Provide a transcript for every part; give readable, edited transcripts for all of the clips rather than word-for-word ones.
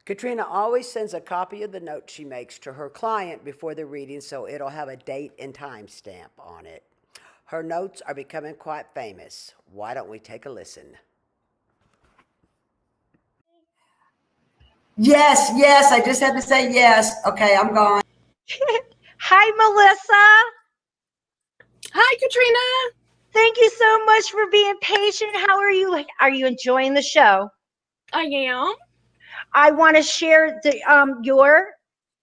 Katrina always sends a copy of the note she makes to her client before the reading so it'll have a date and time stamp on it. Her notes are becoming quite famous. Why don't we take a listen? Yes, yes. I just had to say yes. Okay, I'm gone. Hi, Melissa. Hi, Katrina. Thank you so much for being patient. How are you? Are you enjoying the show? I am. I want to share your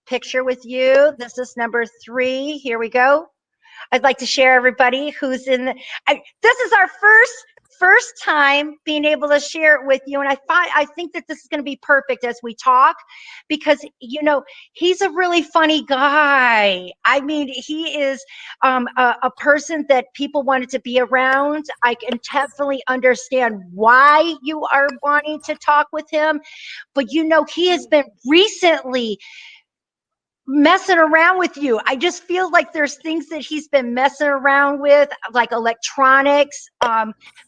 picture with you. This is number 3. Here we go. I'd like to share everybody who's in the, this is our first time being able to share it with you, and I think that this is going to be perfect as we talk, because he's a really funny guy. I mean, he is a person that people wanted to be around. I can definitely understand why you are wanting to talk with him, but he has been recently messing around with you. I just feel like there's things that he's been messing around with, like electronics,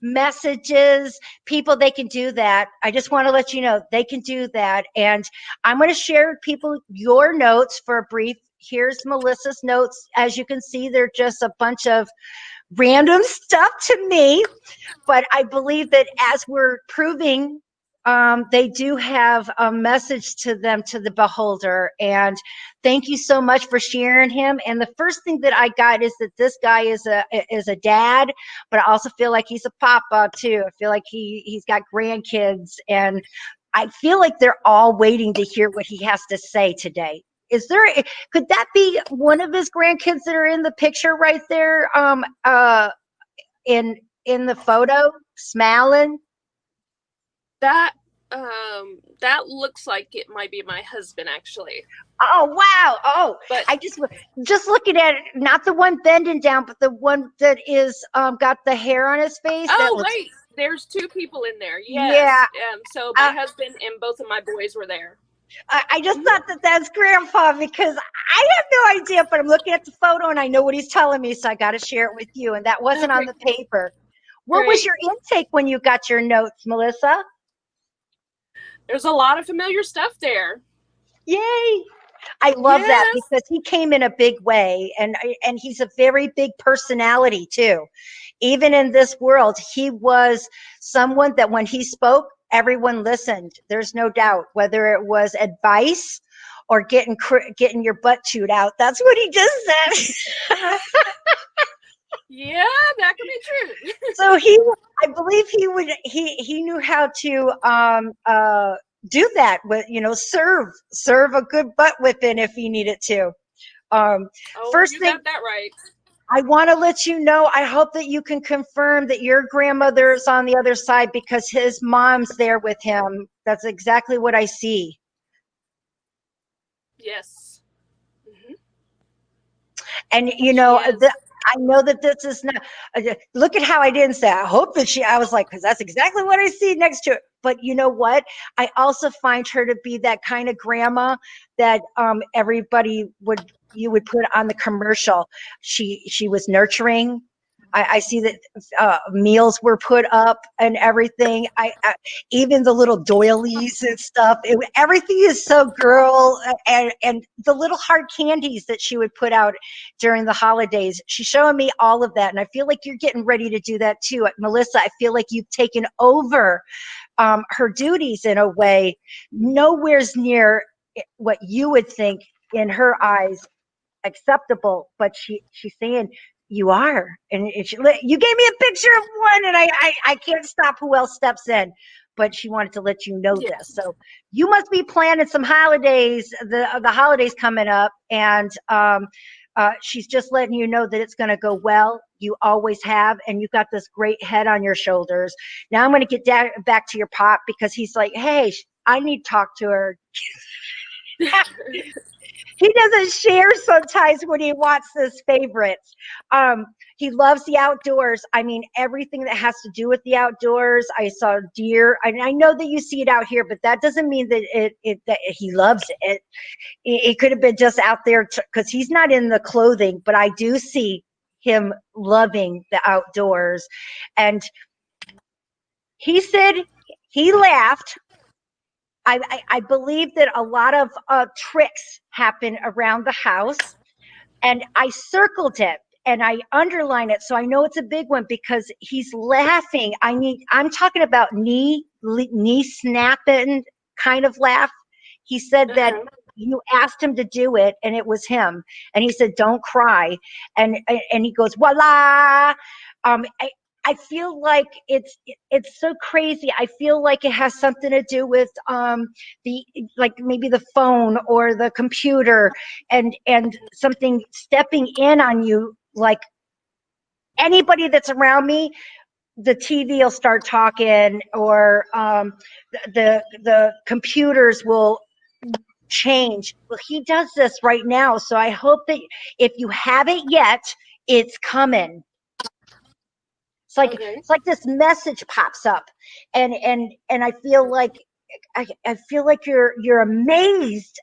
messages. People, they can do that. I just want to let you know they can do that. And I'm going to share with people your notes for a brief. Here's Melissa's notes. As you can see, they're just a bunch of random stuff to me, but I believe that as we're proving, they do have a message to them, to the beholder. And thank you so much for sharing him. And the first thing that I got is that this guy is a dad, but I also feel like he's a papa too. I feel like he's got grandkids, and I feel like they're all waiting to hear what he has to say today. Could that be one of his grandkids that are in the picture right there? In the photo, smiling. That looks like it might be my husband, actually. Oh wow! Oh, But I just looking at it, not the one bending down, but the one that is got the hair on his face. That looks. Wait, there's 2 people in there. Yes. Yeah. So my husband and both of my boys were there. I just thought that that's Grandpa, because I have no idea, but I'm looking at the photo and I know what he's telling me, so I got to share it with you. And that wasn't on the paper. What was your intake when you got your notes, Melissa? There's a lot of familiar stuff there. Yay! I love that, because he came in a big way, and he's a very big personality too. Even in this world, he was someone that when he spoke, everyone listened. There's no doubt, whether it was advice or getting your butt chewed out. That's what he just said. Yeah, that could be true. So I believe he knew how to do that with, serve a good butt whipping if he needed to. First you thing, got that right. I want to let you know, I hope that you can confirm that your grandmother is on the other side, because his mom's there with him. That's exactly what I see. Yes. Mm-hmm. And I know that this is not, look at how I didn't say, I hope that I was like, because that's exactly what I see next to it. But you know what? I also find her to be that kind of grandma that you would put on the commercial. She was nurturing. I see that meals were put up and everything. Even the little doilies and stuff. Everything is so girl, and the little hard candies that she would put out during the holidays. She's showing me all of that, and I feel like you're getting ready to do that too, Melissa. I feel like you've taken over her duties in a way nowhere's near what you would think in her eyes acceptable, but she's saying you are. And you gave me a picture of one, and I can't stop who else steps in, but she wanted to let you know this. So you must be planning some holidays, the holidays coming up, and she's just letting you know that it's going to go well. You always have, and you've got this great head on your shoulders. Now I'm going to get back to your pop, because he's like, hey, I need to talk to her. He doesn't share sometimes when he wants his favorites. He loves the outdoors. I mean, everything that has to do with the outdoors. I saw deer. I know that you see it out here, but that doesn't mean that that he loves it. It could have been just out there, because he's not in the clothing, but I do see him loving the outdoors. And he said he laughed. I believe that a lot of tricks happen around the house, and I circled it and I underline it so I know it's a big one because he's laughing. I'm talking about knee snapping kind of laugh. He said that Uh-huh. you asked him to do it and it was him, and he said don't cry, and he goes voila. I feel like it's so crazy. I feel like it has something to do with the, like maybe the phone or the computer, and something stepping in on you. Like anybody that's around me, the TV will start talking, or the computers will change. Well, he does this right now, so I hope that if you haven't yet, it's coming. Okay. It's like this message pops up, and I feel like you're amazed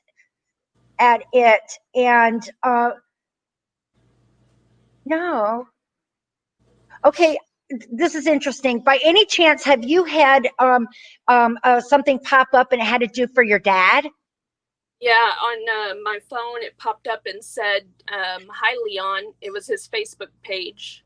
at it, and no, okay. This is interesting. By any chance, have you had something pop up and it had to do for your dad? Yeah, on my phone, it popped up and said, "Hi, Leon." It was his Facebook page.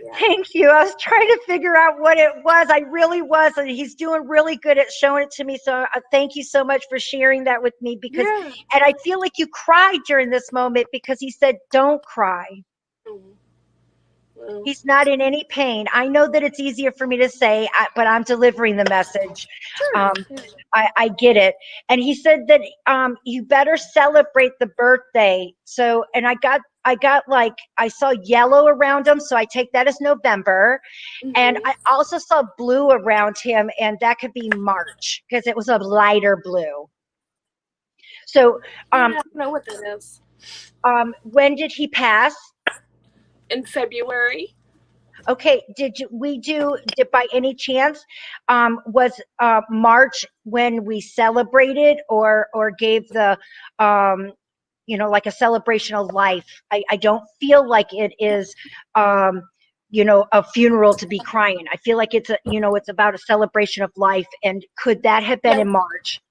Yeah. Thank you. I was trying to figure out what it was. I really was. And he's doing really good at showing it to me. So thank you so much for sharing that with me, because, Yeah. and I feel like you cried during this moment because he said, don't cry. Mm. Well, He's not in any pain. I know that it's easier for me to say, but I'm delivering the message. sure. Um, I get it. And he said that you better celebrate the birthday. So, and I got like, I saw yellow around him. So I take that as November. And Mhm. I also saw blue around him, and that could be March because it was a lighter blue. So, Yeah, I don't know what that is. when did he pass? In February. Okay, did by any chance, was March when we celebrated or gave the, um, like a celebration of life? I don't feel like it is, a funeral to be crying. I feel like it's about a celebration of life. And could that have been Yeah, in March?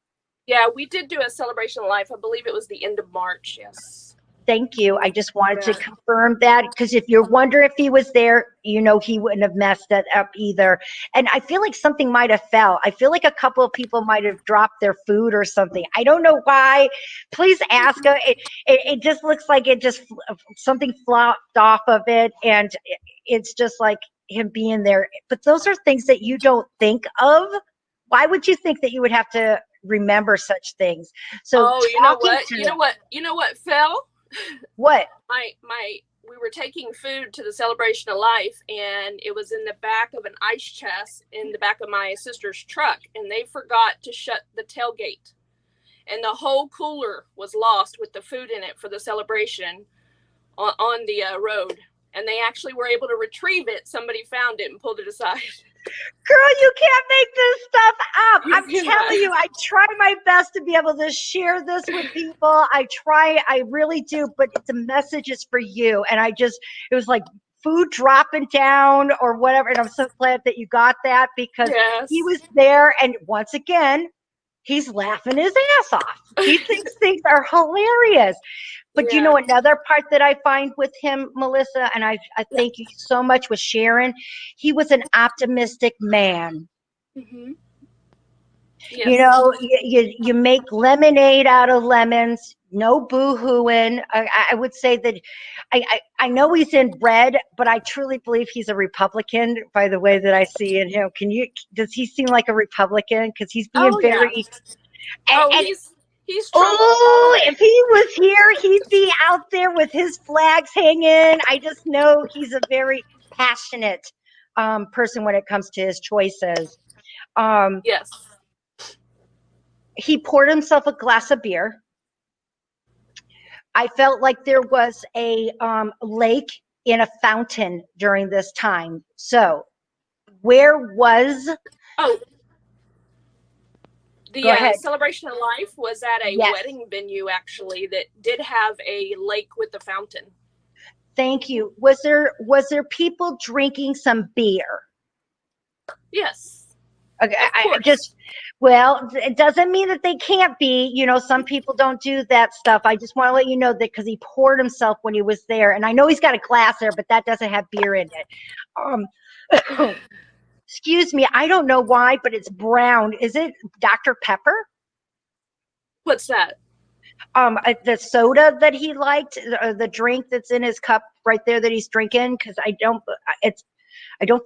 yeah, we did do a celebration of life. I believe it was the end of March. Yes. Thank you. I just wanted to Yeah. confirm that, because if you're wondering if he was there, he wouldn't have messed that up either. And I feel like something might have fell. I feel like a couple of people might have dropped their food or something. I don't know why. Please ask her. It just looks like something flopped off of it, and it's just like him being there. But those are things that you don't think of. Why would you think that you would have to remember such things? So Oh, you know talking what? to You know what? You know what, Phil? what? My we were taking food to the celebration of life, and it was in the back of an ice chest in the back of my sister's truck, and they forgot to shut the tailgate, and the whole cooler was lost with the food in it for the celebration on the road, and they actually were able to retrieve it. Somebody found it and pulled it aside. Girl, you can't make this stuff up. You I'm cannot. telling you, I try my best to be able to share this with people. I really do, but the message is for you. And it was like food dropping down or whatever. And I'm so glad that you got that, because he Yes. was there. And once again, he's laughing his ass off. He thinks things are hilarious. But Yeah. another part that I find with him, Melissa, and I Yeah. thank you so much with Sharon, he was an optimistic man. Mm-hmm. You Yes. know, you make lemonade out of lemons, no boo-hooing. I would say that I know he's in red, but I truly believe he's a Republican by the way that I see in him. Does he seem like a Republican? Because he's being Oh yeah. very, Oh, and he's Trump all the oh, way. if he was here, he'd be out there with his flags hanging. I just know he's a very passionate person when it comes to his choices. Um, Yes. he poured himself a glass of beer. I felt like there was a lake in a fountain during this time. So, where was? Oh, Go the ahead. celebration of life was at a Yes. wedding venue actually that did have a lake with a fountain. Thank you. Was there people drinking some beer? Yes. Okay, Of I course. just, well, it doesn't mean that they can't be. Some people don't do that stuff. I just want to let you know that because he poured himself when he was there, and I know he's got a glass there, but that doesn't have beer in it. Excuse me, I don't know why, but it's brown. Is it Dr. Pepper? What's that? The soda that he liked, the drink that's in his cup right there that he's drinking, because I don't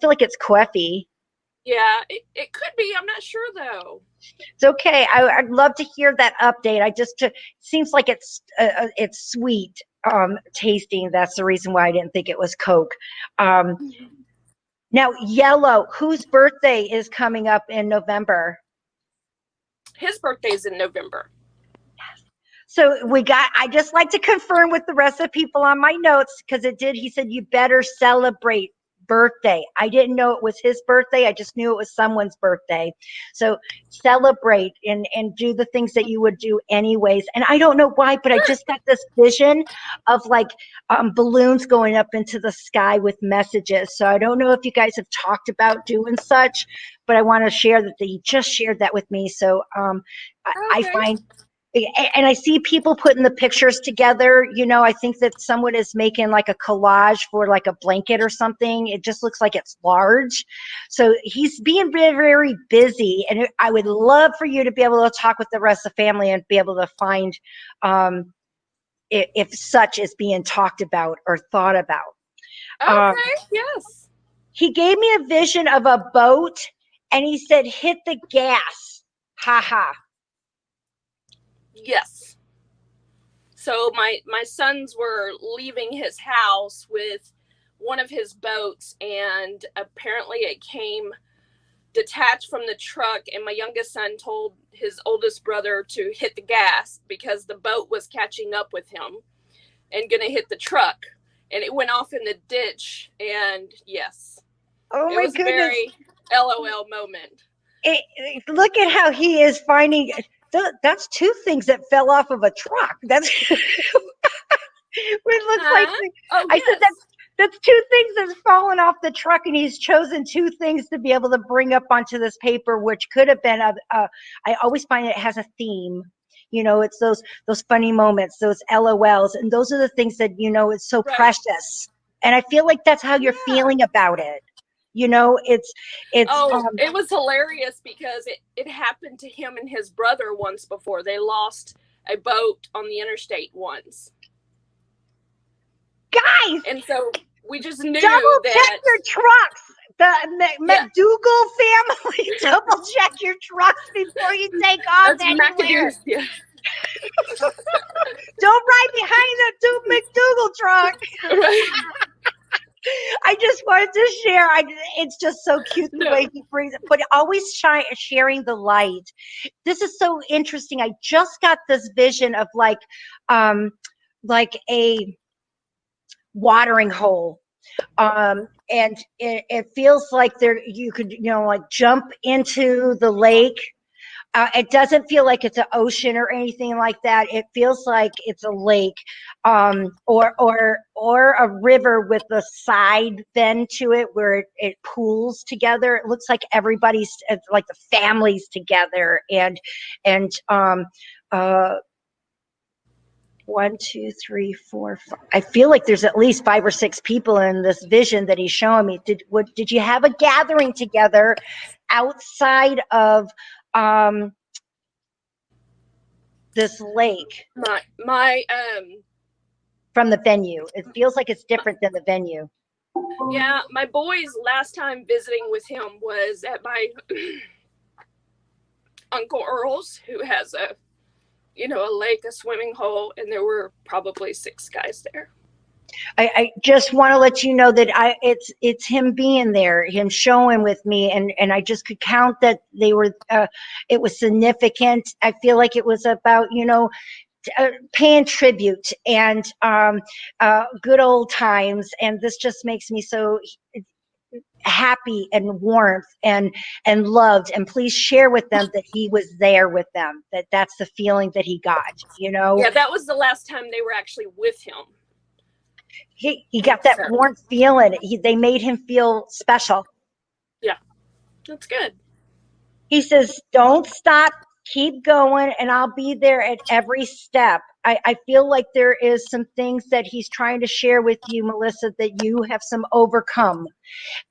feel like it's coffee. Yeah, it could be. I'm not sure though. It's okay. I'd love to hear that update. It seems like it's sweet tasting. That's the reason why I didn't think it was Coke. Now, Yellow, whose birthday is coming up in November? His birthday's in November. So I just like to confirm with the rest of the people on my notes, because he said you better celebrate birthday. I didn't know it was his birthday. I just knew it was someone's birthday. So celebrate and do the things that you would do anyways. And I don't know why, but I just got this vision of like balloons going up into the sky with messages. So I don't know if you guys have talked about doing such, but I want to share that you just shared that with me. So I Okay. find, and I see people putting the pictures together. I think that someone is making like a collage for like a blanket or something. It just looks like it's large. So he's being very, very busy. And I would love for you to be able to talk with the rest of the family and be able to find if such is being talked about or thought about. Okay. Yes. He gave me a vision of a boat and he said, hit the gas. Ha ha. Yes. So my sons were leaving his house with one of his boats, and apparently it came detached from the truck, and my youngest son told his oldest brother to hit the gas because the boat was catching up with him and gonna hit the truck, and it went off in the ditch. And yes, Oh it my was goodness. a very LOL moment. Look at how he is finding. That's two things that fell off of a truck. That's it looks like. Oh, I yes. said that's two things that's fallen off the truck, and he's chosen two things to be able to bring up onto this paper, which could have been I always find it has a theme. It's those funny moments, those LOLs, and those are the things that it's so Right. precious. And I feel like that's how you're feeling about it. It's it was hilarious because it happened to him and his brother once before. They lost a boat on the interstate once, guys. And so we just knew double that check your trucks. The McDougal family, double check your trucks before you take off that's anywhere. Yeah. Don't ride behind the McDougal truck. Right. I just wanted to share. It's just so cute the way he brings it, but always sharing the light. This is so interesting. I just got this vision of like a watering hole. And it feels like you could, like jump into the lake. It doesn't feel like it's an ocean or anything like that. It feels like it's a lake, or a river with a side bend to it where it pools together. It looks like everybody's like the families together, and 1, 2, 3, 4, 5. I feel like there's at least 5 or 6 people in this vision that he's showing me. Did you have a gathering together outside of this lake? My from the venue. It feels like it's different than the venue. Yeah, my boys last time visiting with him was at my Uncle Earl's, who has a lake, a swimming hole, and there were probably 6 guys there. I just want to let you know that it's him being there, him showing with me, and I just could count that they were it was significant. I feel like it was about paying tribute and good old times, and this just makes me so happy and warmth and loved. And please share with them that he was there with them, that's the feeling that he got. Yeah, that was the last time they were actually with him. He got that warm feeling. They made him feel special. Yeah, that's good. He says, don't stop, keep going, and I'll be there at every step. I feel like there is some things that he's trying to share with you, Melissa, that you have some overcome.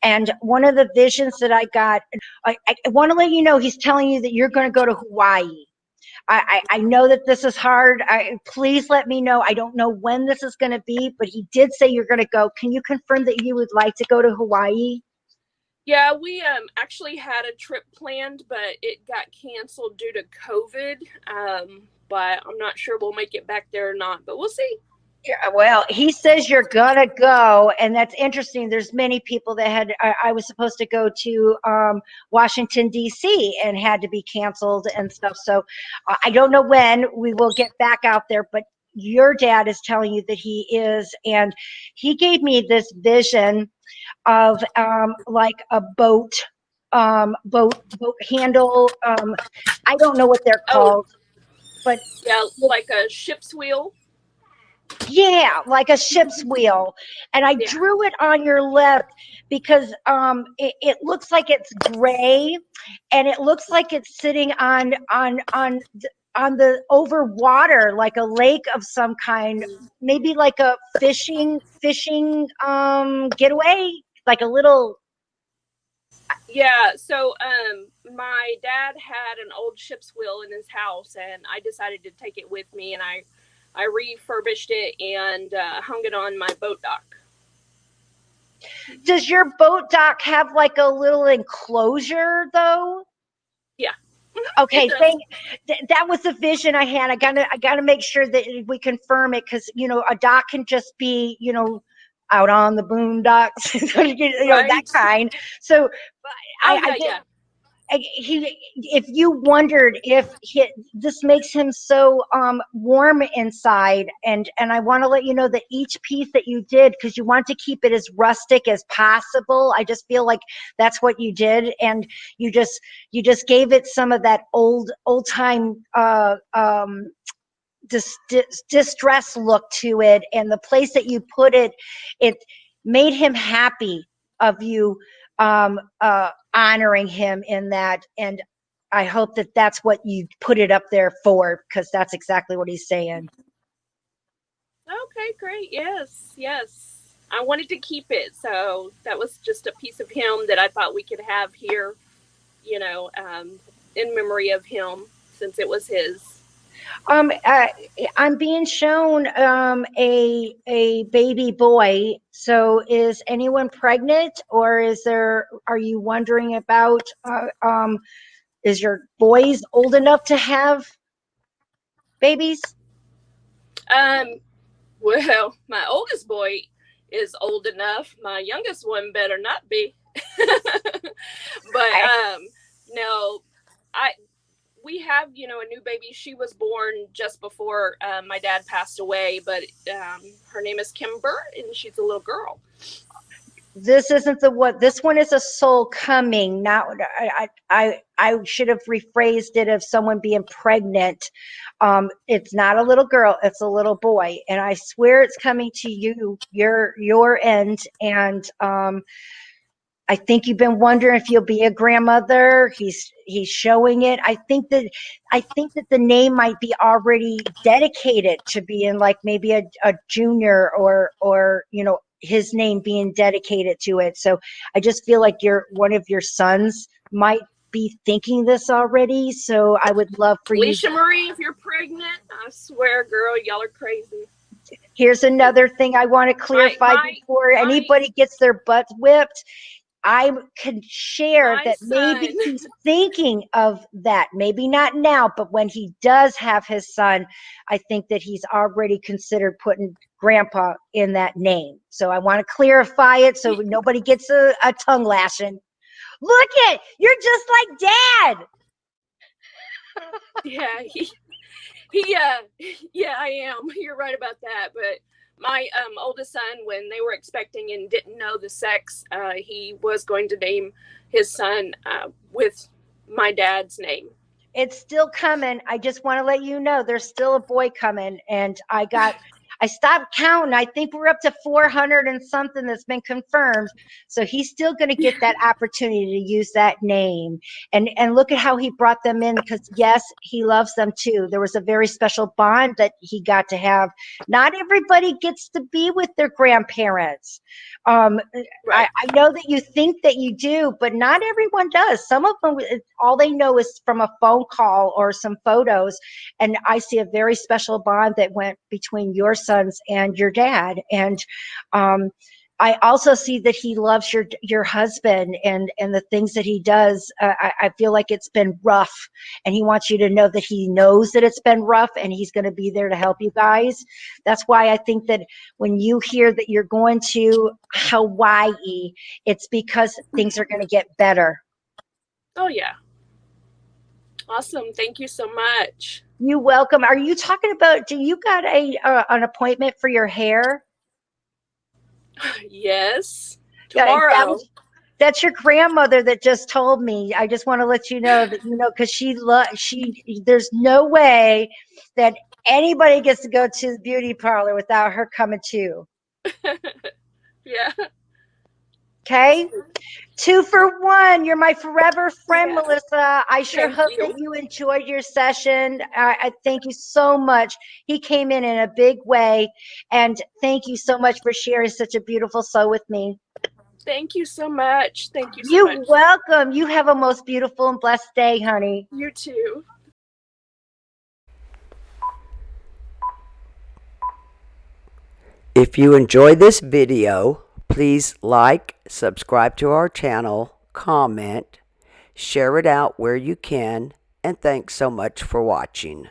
And one of the visions that I got, I want to let you know, he's telling you that you're going to go to Hawaii. I know that this is hard. Please let me know. I don't know when this is going to be, but he did say you're going to go. Can you confirm that you would like to go to Hawaii? Yeah, we actually had a trip planned, but it got canceled due to COVID. But I'm not sure we'll make it back there or not, but we'll see. Yeah, well, he says you're gonna go, and that's interesting. There's many people that had. I was supposed to go to Washington D.C. and had to be canceled and stuff. So I don't know when we will get back out there, but your dad is telling you that he is, and he gave me this vision of like a boat handle. I don't know what they're Oh, called, but yeah, like a ship's wheel. yeah, like a ship's wheel. And I Yeah. drew it on your left because it looks like it's gray, and it looks like it's sitting on the over water, like a lake of some kind, maybe like a fishing getaway, like a little. Yeah, so my dad had an old ship's wheel in his house, and I decided to take it with me, and I refurbished it and hung it on my boat dock. Does your boat dock have like a little enclosure though? Yeah. Okay, that was the vision I had. I gotta make sure that we confirm it, because a dock can just be out on the boondocks, that Right. kind. So Oh I yeah, did. yeah. If you wondered if this makes him so warm inside, and I want to let you know that each piece that you did, because you want to keep it as rustic as possible, I just feel like that's what you did, and you just gave it some of that old time distress look to it, and the place that you put it, it made him happy of you honoring him in that. And I hope that that's what you put it up there for, because that's exactly what he's saying. Okay, great. Yes, yes. I wanted to keep it, so that was just a piece of him that I thought we could have here, in memory of him, since it was his. I'm being shown a baby boy. So is anyone pregnant, or are you wondering about is your boys old enough to have babies? Um, well, my oldest boy is old enough. My youngest one better not be. But I, no, I we have a new baby. She was born just before my dad passed away, but her name is Kimber, and she's a little girl. this isn't this one is a soul coming. Not I should have rephrased it of someone being pregnant. It's not a little girl, it's a little boy, and I swear it's coming to you, your end. And I think you've been wondering if you'll be a grandmother. He's showing it. I think that the name might be already dedicated to being like maybe a junior, or his name being dedicated to it. So I just feel like one of your sons might be thinking this already. So I would love for you. Alicia Marie, if you're pregnant, I swear, girl, y'all are crazy. Here's another thing I want to clarify before anybody gets their butts whipped. I can share My that maybe son. he's thinking of that. Maybe not now, but when he does have his son, I think that he's already considered putting grandpa in that name. So I want to clarify it so nobody gets a tongue lashing. Look it, you're just like dad. Yeah, yeah, I am. You're right about that. But my oldest son, when they were expecting and didn't know the sex, he was going to name his son with my dad's name. It's still coming. I just want to let you know there's still a boy coming, and I stopped counting. I think we're up to 400 and something that's been confirmed. So he's still going to get that opportunity to use that name. And look at how he brought them in, because yes, he loves them too. There was a very special bond that he got to have. Not everybody gets to be with their grandparents. Right. I know that you think that you do, but not everyone does. Some of them, all they know is from a phone call or some photos. And I see a very special bond that went between your sons and your dad. And I also see that he loves your husband and the things that he does. I feel like it's been rough, and he wants you to know that he knows that it's been rough, and he's going to be there to help you guys. That's why I think that when you hear that you're going to Hawaii, it's because things are going to get better. Oh, yeah. Awesome. Thank you so much. You're welcome. Are you talking about, do you got an appointment for your hair? Yes. Yeah, Tomorrow. that's your grandmother that just told me. I just want to let you know that, because there's no way that anybody gets to go to the beauty parlor without her coming too. Yeah. Okay? 2 for 1. You're my forever friend, Yeah. Melissa. I sure Thank hope you. that you enjoyed your session. I thank you so much. He came in a big way, and thank you so much for sharing such a beautiful soul with me. Thank you so much. Thank you so You're much. welcome. You have a most beautiful and blessed day, honey. You too. If you enjoy this video, please like, subscribe to our channel, comment, share it out where you can, and thanks so much for watching.